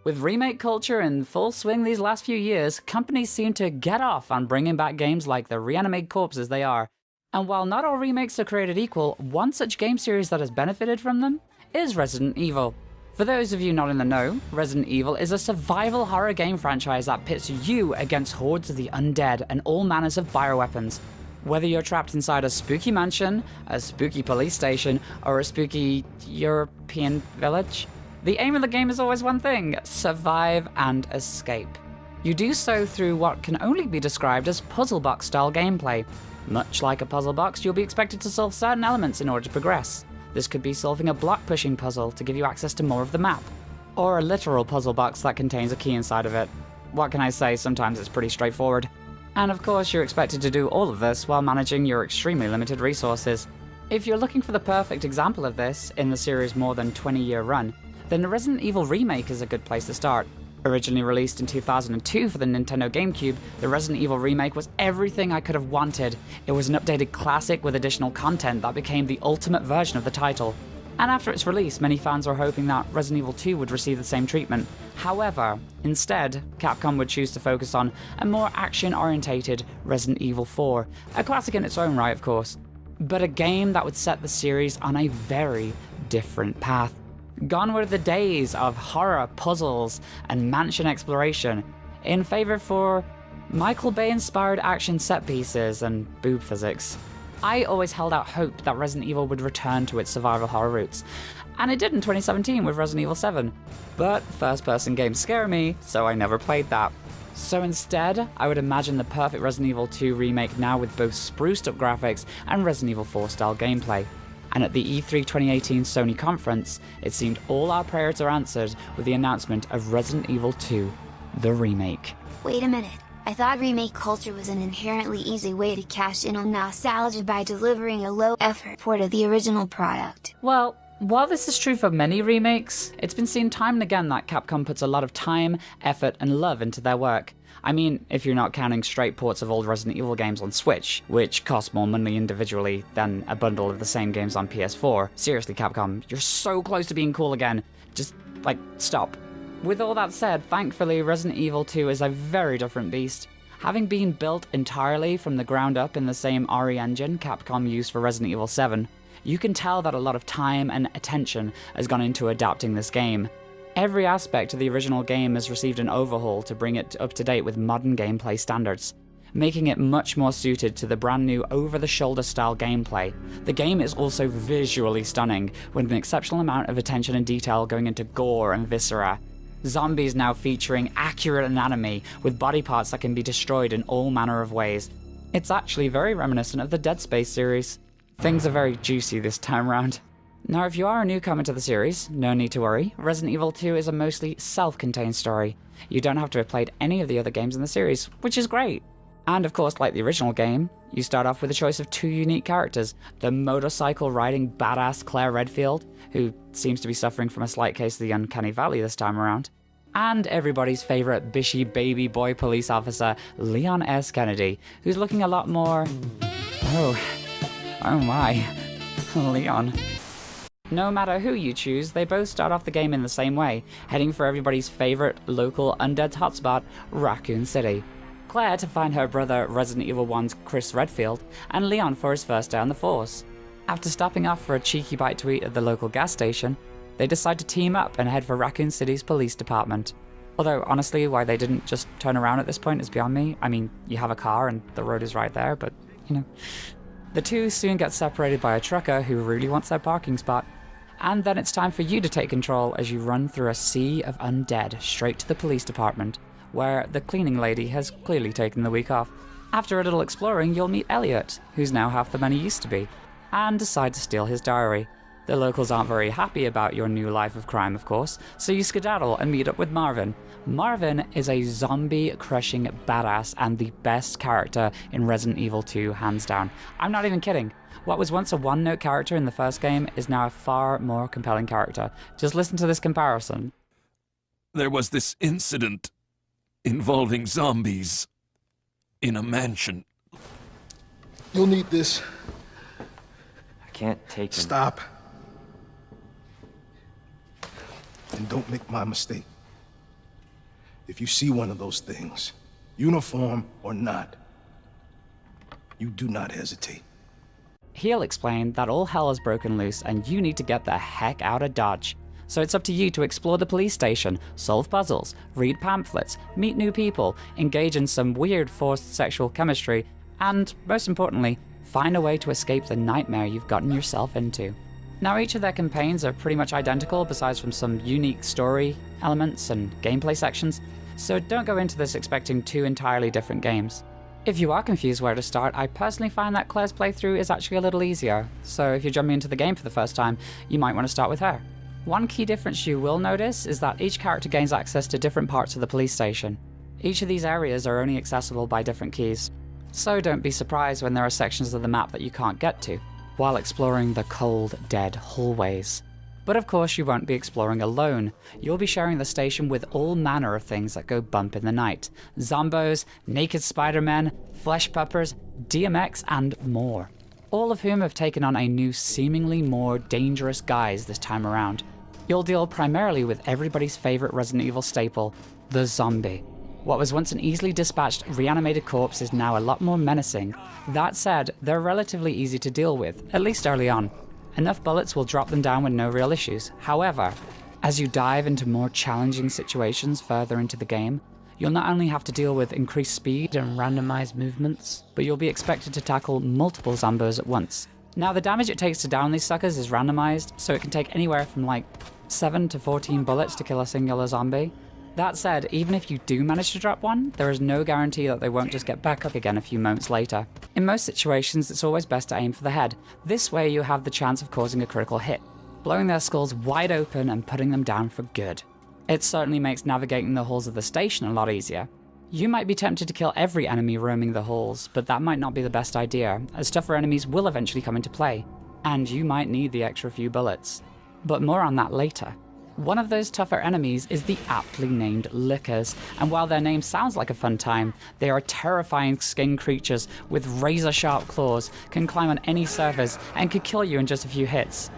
With remake culture in full swing these last few years, companies seem to get off on bringing back games like the reanimated corpses they are. And while not all remakes are created equal, one such game series that has benefited from them is Resident Evil. For those of you not in the know, Resident Evil is a survival horror game franchise that pits you against hordes of the undead and all manners of bioweapons. Whether you're trapped inside a spooky mansion, a spooky police station, or a spooky European village, the aim of the game is always one thing: survive and escape. You do so through what can only be described as puzzle box style gameplay. Much like a puzzle box, you'll be expected to solve certain elements in order to progress. This could be solving a block pushing puzzle to give you access to more of the map, or a literal puzzle box that contains a key inside of it. What can I say, sometimes it's pretty straightforward. And of course, you're expected to do all of this while managing your extremely limited resources. If you're looking for the perfect example of this in the series' more than 20-year run, then the Resident Evil remake is a good place to start. Originally released in 2002 for the Nintendo GameCube, the Resident Evil remake was everything I could have wanted. It was an updated classic with additional content that became the ultimate version of the title. And after its release, many fans were hoping that Resident Evil 2 would receive the same treatment. However, instead, Capcom would choose to focus on a more action-orientated Resident Evil 4, a classic in its own right, of course, but a game that would set the series on a very different path. Gone were the days of horror, puzzles, and mansion exploration, in favor for Michael Bay-inspired action set pieces and boob physics. I always held out hope that Resident Evil would return to its survival horror roots, and it did in 2017 with Resident Evil 7. But first-person games scare me, so I never played that. So instead, I would imagine the perfect Resident Evil 2 remake now with both spruced-up graphics and Resident Evil 4-style gameplay. And at the E3 2018 Sony conference, it seemed all our prayers are answered with the announcement of Resident Evil 2, the remake. Wait a minute, I thought remake culture was an inherently easy way to cash in on nostalgia by delivering a low-effort port of the original product. Well, while this is true for many remakes, it's been seen time and again that Capcom puts a lot of time, effort, and love into their work. I mean, if you're not counting straight ports of old Resident Evil games on Switch, which cost more money individually than a bundle of the same games on PS4. Seriously, Capcom, you're so close to being cool again. Just, stop. With all that said, thankfully, Resident Evil 2 is a very different beast. Having been built entirely from the ground up in the same RE engine Capcom used for Resident Evil 7, you can tell that a lot of time and attention has gone into adapting this game. Every aspect of the original game has received an overhaul to bring it up to date with modern gameplay standards, making it much more suited to the brand new over-the-shoulder style gameplay. The game is also visually stunning, with an exceptional amount of attention and detail going into gore and viscera. Zombies now featuring accurate anatomy, with body parts that can be destroyed in all manner of ways. It's actually very reminiscent of the Dead Space series. Things are very juicy this time round. Now, if you are a newcomer to the series, no need to worry. Resident Evil 2 is a mostly self-contained story. You don't have to have played any of the other games in the series, which is great. And of course, like the original game, you start off with a choice of two unique characters: the motorcycle-riding badass Claire Redfield, who seems to be suffering from a slight case of the uncanny valley this time around, and everybody's favourite bishy baby boy police officer, Leon S. Kennedy, who's looking a lot more... Oh my, Leon. No matter who you choose, they both start off the game in the same way, heading for everybody's favourite local undead hotspot, Raccoon City. Claire to find her brother Resident Evil 1's Chris Redfield, and Leon for his first day on the force. After stopping off for a cheeky bite to eat at the local gas station, they decide to team up and head for Raccoon City's police department. Although, honestly, why they didn't just turn around at this point is beyond me. I mean, you have a car and the road is right there, but, you know. The two soon get separated by a trucker who really wants their parking spot. And then it's time for you to take control as you run through a sea of undead straight to the police department, where the cleaning lady has clearly taken the week off. After a little exploring, you'll meet Elliot, who's now half the man he used to be, and decide to steal his diary. The locals aren't very happy about your new life of crime, of course, so you skedaddle and meet up with Marvin. Marvin is a zombie-crushing badass and the best character in Resident Evil 2, hands down. I'm not even kidding. What was once a one-note character in the first game is now a far more compelling character. Just listen to this comparison. There was this incident involving zombies in a mansion. You'll need this. I can't take him. Stop. And don't make my mistake. If you see one of those things, uniform or not, you do not hesitate. He'll explain that all hell has broken loose and you need to get the heck out of Dodge. So it's up to you to explore the police station, solve puzzles, read pamphlets, meet new people, engage in some weird forced sexual chemistry, and, most importantly, find a way to escape the nightmare you've gotten yourself into. Now, each of their campaigns are pretty much identical, besides from some unique story elements and gameplay sections, so don't go into this expecting two entirely different games. If you are confused where to start, I personally find that Claire's playthrough is actually a little easier, so if you're jumping into the game for the first time, you might want to start with her. One key difference you will notice is that each character gains access to different parts of the police station. Each of these areas are only accessible by different keys, so don't be surprised when there are sections of the map that you can't get to, while exploring the cold, dead hallways. But of course you won't be exploring alone. You'll be sharing the station with all manner of things that go bump in the night. Zombos, naked Spider-Men, flesh peppers, DMX, and more. All of whom have taken on a new, seemingly more dangerous guise this time around. You'll deal primarily with everybody's favorite Resident Evil staple, the zombie. What was once an easily dispatched, reanimated corpse is now a lot more menacing. That said, they're relatively easy to deal with, at least early on. Enough bullets will drop them down with no real issues. However, as you dive into more challenging situations further into the game, you'll not only have to deal with increased speed and randomized movements, but you'll be expected to tackle multiple zombos at once. Now, the damage it takes to down these suckers is randomized, so it can take anywhere from like 7 to 14 bullets to kill a singular zombie. That said, even if you do manage to drop one, there is no guarantee that they won't just get back up again a few moments later. In most situations, it's always best to aim for the head. This way you have the chance of causing a critical hit, blowing their skulls wide open and putting them down for good. It certainly makes navigating the halls of the station a lot easier. You might be tempted to kill every enemy roaming the halls, but that might not be the best idea, as tougher enemies will eventually come into play, and you might need the extra few bullets. But more on that later. One of those tougher enemies is the aptly named Lickers, and while their name sounds like a fun time, they are terrifying skin creatures with razor-sharp claws, can climb on any surface, and could kill you in just a few hits.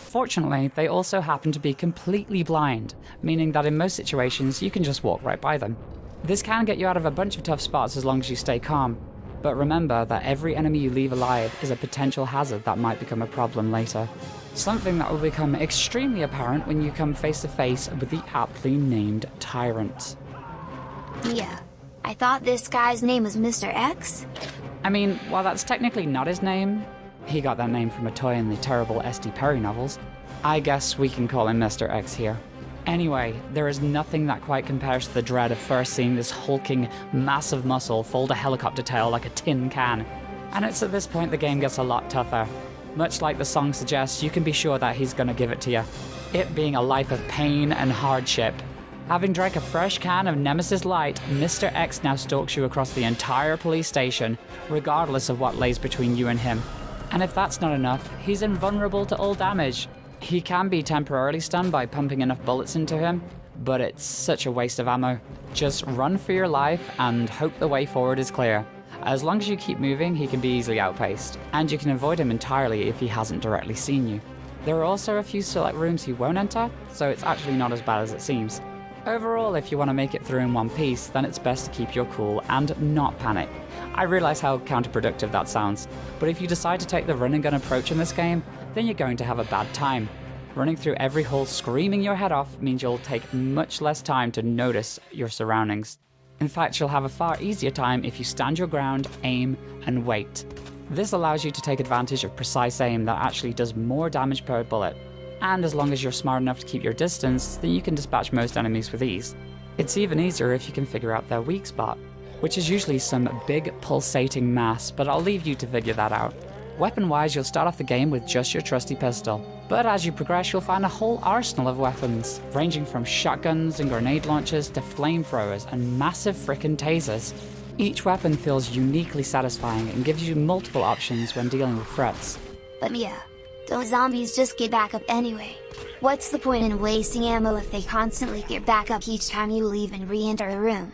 Fortunately, they also happen to be completely blind, meaning that in most situations you can just walk right by them. This can get you out of a bunch of tough spots as long as you stay calm. But remember that every enemy you leave alive is a potential hazard that might become a problem later. Something that will become extremely apparent when you come face to face with the aptly named Tyrant. Yeah, I thought this guy's name was Mr. X? I mean, while that's technically not his name, he got that name from a toy in the terrible S.D. Perry novels, I guess we can call him Mr. X here. Anyway, there is nothing that quite compares to the dread of first seeing this hulking, massive muscle fold a helicopter tail like a tin can. And it's at this point the game gets a lot tougher. Much like the song suggests, you can be sure that he's gonna give it to you. It being a life of pain and hardship. Having drank a fresh can of Nemesis Light, Mr. X now stalks you across the entire police station, regardless of what lays between you and him. And if that's not enough, he's invulnerable to all damage. He can be temporarily stunned by pumping enough bullets into him, but it's such a waste of ammo. Just run for your life and hope the way forward is clear. As long as you keep moving, he can be easily outpaced, and you can avoid him entirely if he hasn't directly seen you. There are also a few select rooms he won't enter, so it's actually not as bad as it seems. Overall, if you want to make it through in one piece, then it's best to keep your cool and not panic. I realize how counterproductive that sounds, but if you decide to take the run and gun approach in this game, then you're going to have a bad time. Running through every hall screaming your head off means you'll take much less time to notice your surroundings. In fact, you'll have a far easier time if you stand your ground, aim, and wait. This allows you to take advantage of precise aim that actually does more damage per bullet. And as long as you're smart enough to keep your distance, then you can dispatch most enemies with ease. It's even easier if you can figure out their weak spot, which is usually some big pulsating mass, but I'll leave you to figure that out. Weapon-wise, you'll start off the game with just your trusty pistol, but as you progress you'll find a whole arsenal of weapons, ranging from shotguns and grenade launchers to flamethrowers and massive frickin' tasers. Each weapon feels uniquely satisfying and gives you multiple options when dealing with threats. But Mia, those zombies just get back up anyway. What's the point in wasting ammo if they constantly get back up each time you leave and re-enter a room?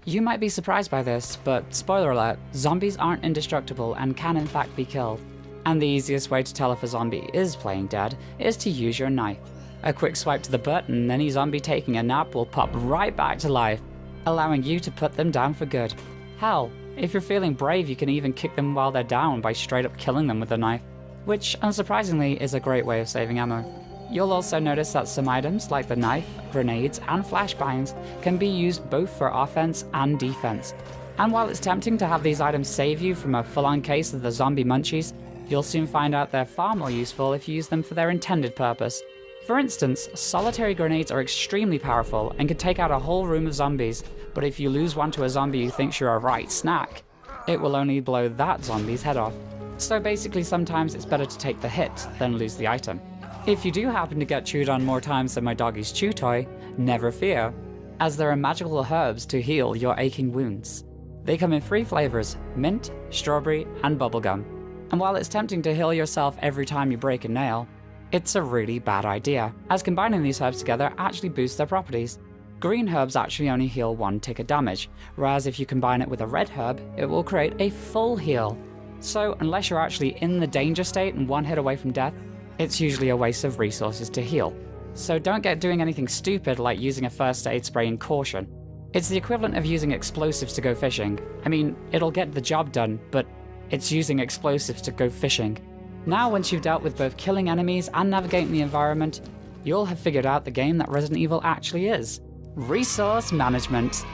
You might be surprised by this, but spoiler alert, zombies aren't indestructible and can in fact be killed. And the easiest way to tell if a zombie is playing dead is to use your knife. A quick swipe to the button and any zombie taking a nap will pop right back to life, allowing you to put them down for good. Hell, if you're feeling brave, you can even kick them while they're down by straight up killing them with a knife, which unsurprisingly is a great way of saving ammo. You'll also notice that some items like the knife, grenades, and flashbangs can be used both for offense and defense. And while it's tempting to have these items save you from a full-on case of the zombie munchies, you'll soon find out they're far more useful if you use them for their intended purpose. For instance, solitary grenades are extremely powerful and can take out a whole room of zombies, but if you lose one to a zombie who thinks you're a right snack, it will only blow that zombie's head off. So basically sometimes it's better to take the hit than lose the item. If you do happen to get chewed on more times than my doggy's chew toy, never fear, as there are magical herbs to heal your aching wounds. They come in 3 flavors: mint, strawberry, and bubblegum. And while it's tempting to heal yourself every time you break a nail, it's a really bad idea, as combining these herbs together actually boosts their properties. Green herbs actually only heal 1 tick of damage, whereas if you combine it with a red herb, it will create a full heal. So unless you're actually in the danger state and 1 hit away from death, it's usually a waste of resources to heal. So don't get doing anything stupid like using a first aid spray in caution. It's the equivalent of using explosives to go fishing. I mean, it'll get the job done, but it's using explosives to go fishing. Now, once you've dealt with both killing enemies and navigating the environment, you'll have figured out the game that Resident Evil actually is. Resource management.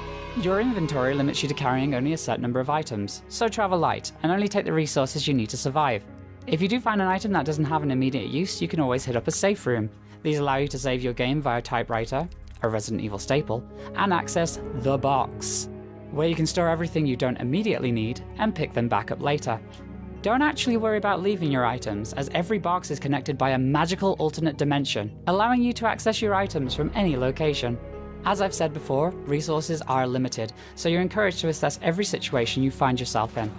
Your inventory limits you to carrying only a set number of items, so travel light and only take the resources you need to survive. If you do find an item that doesn't have an immediate use, you can always hit up a safe room. These allow you to save your game via typewriter, a Resident Evil staple, and access the box, where you can store everything you don't immediately need and pick them back up later. Don't actually worry about leaving your items, as every box is connected by a magical alternate dimension, allowing you to access your items from any location. As I've said before, resources are limited, so you're encouraged to assess every situation you find yourself in.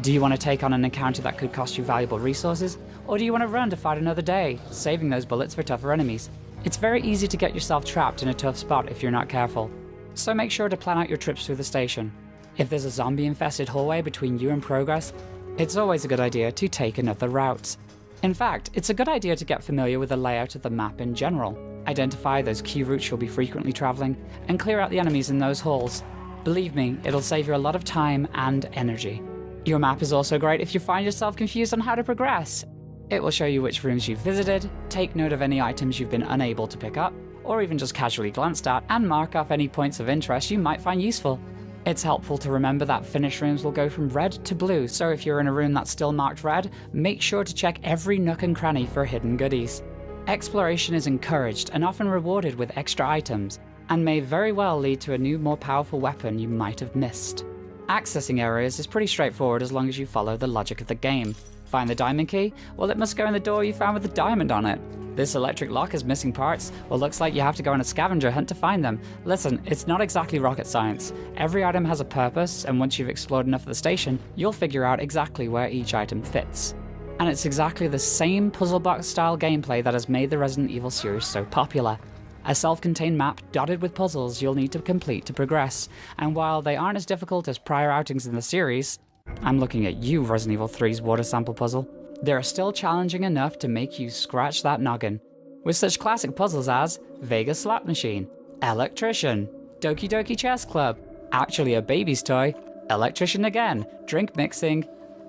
Do you want to take on an encounter that could cost you valuable resources, or do you want to run to fight another day, saving those bullets for tougher enemies? It's very easy to get yourself trapped in a tough spot if you're not careful, so make sure to plan out your trips through the station. If there's a zombie-infested hallway between you and progress, it's always a good idea to take another route. In fact, it's a good idea to get familiar with the layout of the map in general. Identify those key routes you'll be frequently traveling, and clear out the enemies in those halls. Believe me, it'll save you a lot of time and energy. Your map is also great if you find yourself confused on how to progress. It will show you which rooms you've visited, take note of any items you've been unable to pick up, or even just casually glanced at, and mark off any points of interest you might find useful. It's helpful to remember that finished rooms will go from red to blue, so if you're in a room that's still marked red, make sure to check every nook and cranny for hidden goodies. Exploration is encouraged and often rewarded with extra items, and may very well lead to a new, more powerful weapon you might have missed. Accessing areas is pretty straightforward as long as you follow the logic of the game. Find the diamond key? Well, it must go in the door you found with the diamond on it. This electric lock has missing parts? Well, looks like you have to go on a scavenger hunt to find them. Listen, it's not exactly rocket science. Every item has a purpose, and once you've explored enough of the station, you'll figure out exactly where each item fits. And it's exactly the same puzzle box style gameplay that has made the Resident Evil series so popular. A self-contained map dotted with puzzles you'll need to complete to progress, and while they aren't as difficult as prior outings in the series, I'm looking at you, Resident Evil 3's water sample puzzle, they're still challenging enough to make you scratch that noggin. With such classic puzzles as Vegas Slot Machine, Electrician, Doki Doki Chess Club, Actually a Baby's Toy, Electrician Again, Drink Mixing,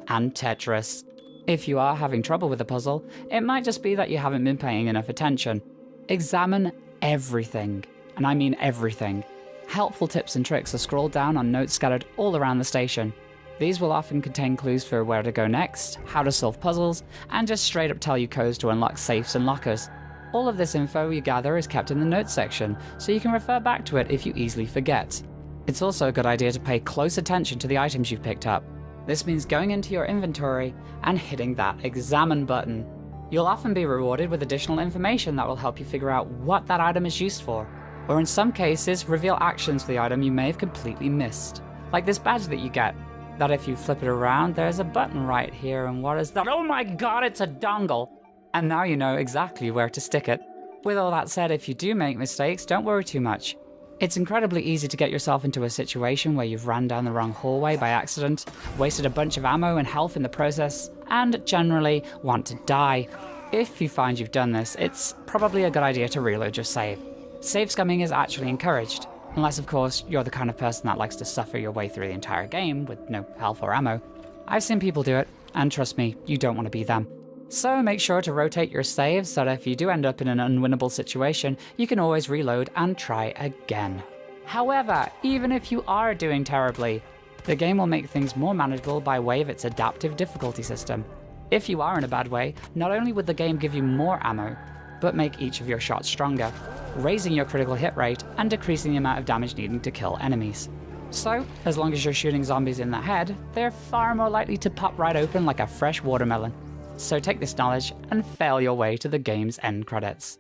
and Tetris. If you are having trouble with the puzzle, it might just be that you haven't been paying enough attention. Examine everything, and I mean everything. Helpful tips and tricks are scrolled down on notes scattered all around the station. These will often contain clues for where to go next, how to solve puzzles, and just straight up tell you codes to unlock safes and lockers. All of this info you gather is kept in the notes section, so you can refer back to it if you easily forget. It's also a good idea to pay close attention to the items you've picked up. This means going into your inventory and hitting that examine button. You'll often be rewarded with additional information that will help you figure out what that item is used for, or in some cases reveal actions for the item you may have completely missed. Like this badge that you get, that if you flip it around, there's a button right here, and what is that? Oh my god, it's a dongle! And now you know exactly where to stick it. With all that said, if you do make mistakes, don't worry too much. It's incredibly easy to get yourself into a situation where you've ran down the wrong hallway by accident, wasted a bunch of ammo and health in the process, and generally want to die. If you find you've done this, it's probably a good idea to reload your save. Save scumming is actually encouraged, unless of course you're the kind of person that likes to suffer your way through the entire game with no health or ammo. I've seen people do it, and trust me, you don't want to be them. So make sure to rotate your saves so that if you do end up in an unwinnable situation, you can always reload and try again. However, even if you are doing terribly, the game will make things more manageable by way of its adaptive difficulty system. If you are in a bad way, not only would the game give you more ammo, but make each of your shots stronger, raising your critical hit rate and decreasing the amount of damage needing to kill enemies. So, as long as you're shooting zombies in the head, they're far more likely to pop right open like a fresh watermelon. So take this knowledge and fail your way to the game's end credits.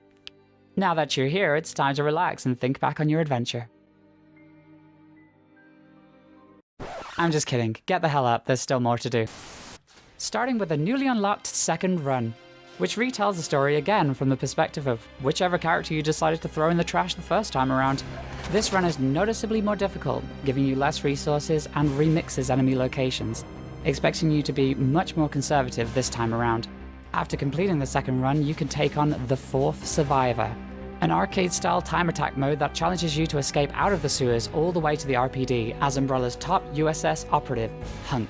Now that you're here, it's time to relax and think back on your adventure. I'm just kidding, get the hell up, there's still more to do. Starting with a newly unlocked second run, which retells the story again from the perspective of whichever character you decided to throw in the trash the first time around. This run is noticeably more difficult, giving you less resources and remixes enemy locations, expecting you to be much more conservative this time around. After completing the second run, you can take on the Fourth Survivor, an arcade-style time attack mode that challenges you to escape out of the sewers all the way to the RPD as Umbrella's top USS operative, Hunk.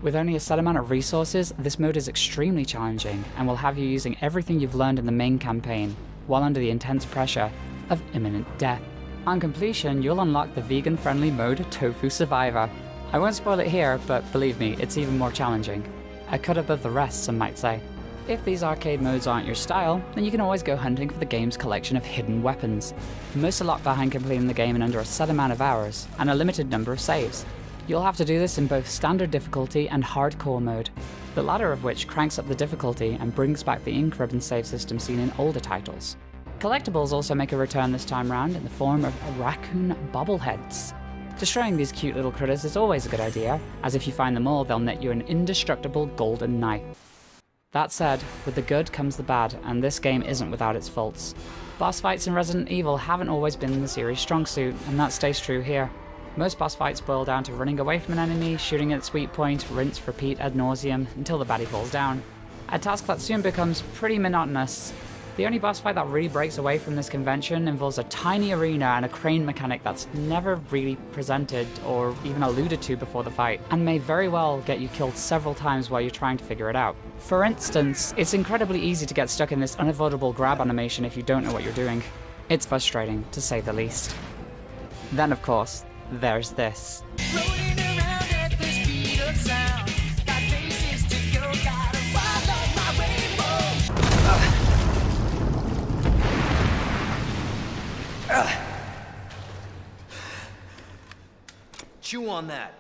With only a set amount of resources, this mode is extremely challenging and will have you using everything you've learned in the main campaign, while under the intense pressure of imminent death. On completion, you'll unlock the vegan-friendly mode Tofu Survivor. I won't spoil it here, but believe me, it's even more challenging. A cut above the rest, some might say. If these arcade modes aren't your style, then you can always go hunting for the game's collection of hidden weapons. Most are locked behind completing the game in under a set amount of hours, and a limited number of saves. You'll have to do this in both standard difficulty and hardcore mode, the latter of which cranks up the difficulty and brings back the ink ribbon save system seen in older titles. Collectibles also make a return this time round in the form of raccoon bobbleheads. Destroying these cute little critters is always a good idea, as if you find them all, they'll net you an indestructible golden knife. That said, with the good comes the bad, and this game isn't without its faults. Boss fights in Resident Evil haven't always been the series' strong suit, and that stays true here. Most boss fights boil down to running away from an enemy, shooting at its weak point, rinse, repeat ad nauseum, until the baddie falls down. A task that soon becomes pretty monotonous. The only boss fight that really breaks away from this convention involves a tiny arena and a crane mechanic that's never really presented or even alluded to before the fight, and may very well get you killed several times while you're trying to figure it out. For instance, it's incredibly easy to get stuck in this unavoidable grab animation if you don't know what you're doing. It's frustrating, to say the least. Then of course, there's this. Chew on that,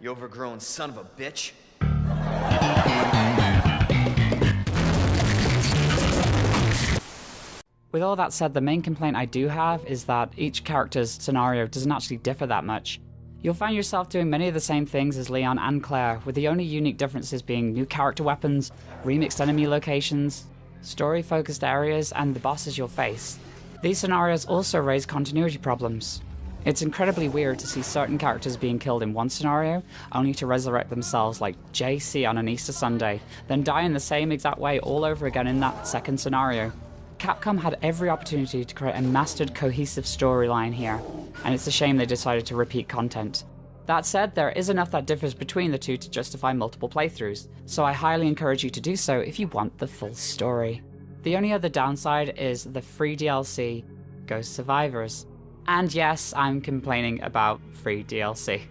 you overgrown son of a bitch. With all that said, the main complaint I do have is that each character's scenario doesn't actually differ that much. You'll find yourself doing many of the same things as Leon and Claire, with the only unique differences being new character weapons, remixed enemy locations, story-focused areas, and the bosses you'll face. These scenarios also raise continuity problems. It's incredibly weird to see certain characters being killed in one scenario, only to resurrect themselves like JC on an Easter Sunday, then die in the same exact way all over again in that second scenario. Capcom had every opportunity to create a mastered, cohesive storyline here, and it's a shame they decided to repeat content. That said, there is enough that differs between the two to justify multiple playthroughs, so I highly encourage you to do so if you want the full story. The only other downside is the free DLC, Ghost Survivors. And yes, I'm complaining about free DLC.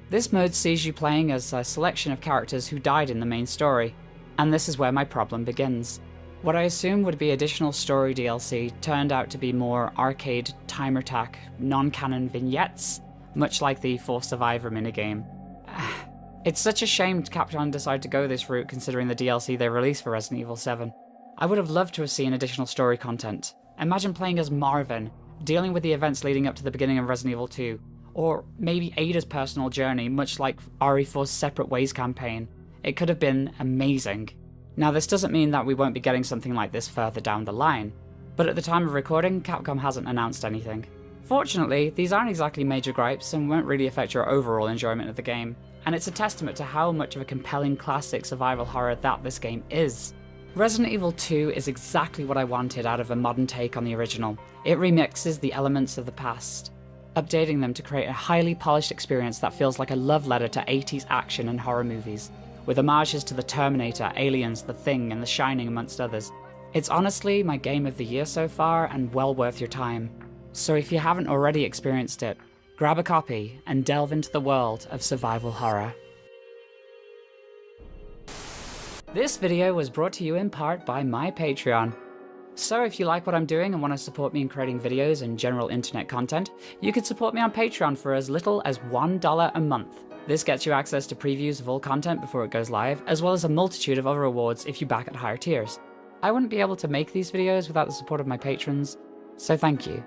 This mode sees you playing as a selection of characters who died in the main story, and this is where my problem begins. What I assumed would be additional story DLC turned out to be more arcade, timer attack, non-canon vignettes, much like the Fourth Survivor minigame. It's such a shame Capcom decided to go this route considering the DLC they released for Resident Evil 7. I would have loved to have seen additional story content. Imagine playing as Marvin, dealing with the events leading up to the beginning of Resident Evil 2, or maybe Ada's personal journey, much like RE4's Separate Ways campaign. It could have been amazing. Now this doesn't mean that we won't be getting something like this further down the line, but at the time of recording, Capcom hasn't announced anything. Fortunately, these aren't exactly major gripes and won't really affect your overall enjoyment of the game, and it's a testament to how much of a compelling classic survival horror that this game is. Resident Evil 2 is exactly what I wanted out of a modern take on the original. It remixes the elements of the past, updating them to create a highly polished experience that feels like a love letter to 80s action and horror movies, with homages to the Terminator, Aliens, The Thing, and The Shining amongst others. It's honestly my game of the year so far and well worth your time. So if you haven't already experienced it, grab a copy and delve into the world of survival horror. This video was brought to you in part by my Patreon. So if you like what I'm doing and want to support me in creating videos and general internet content, you can support me on Patreon for as little as $1 a month. This gets you access to previews of all content before it goes live, as well as a multitude of other rewards if you back at higher tiers. I wouldn't be able to make these videos without the support of my patrons, so thank you.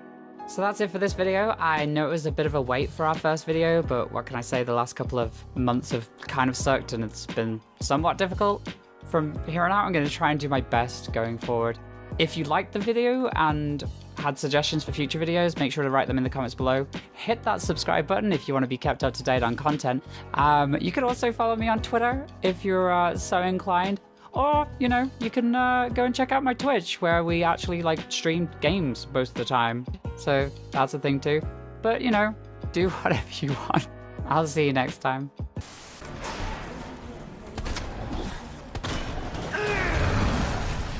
So that's it for this video. I know it was a bit of a wait for our first video, but what can I say, the last couple of months have kind of sucked and it's been somewhat difficult. From here on out, I'm going to try and do my best going forward. If you liked the video and had suggestions for future videos, make sure to write them in the comments below. Hit that subscribe button if you want to be kept up to date on content. You could also follow me on Twitter if you're so inclined. Or, you know, you can go and check out my Twitch where we actually stream games most of the time. So that's a thing too. But, you know, do whatever you want. I'll see you next time.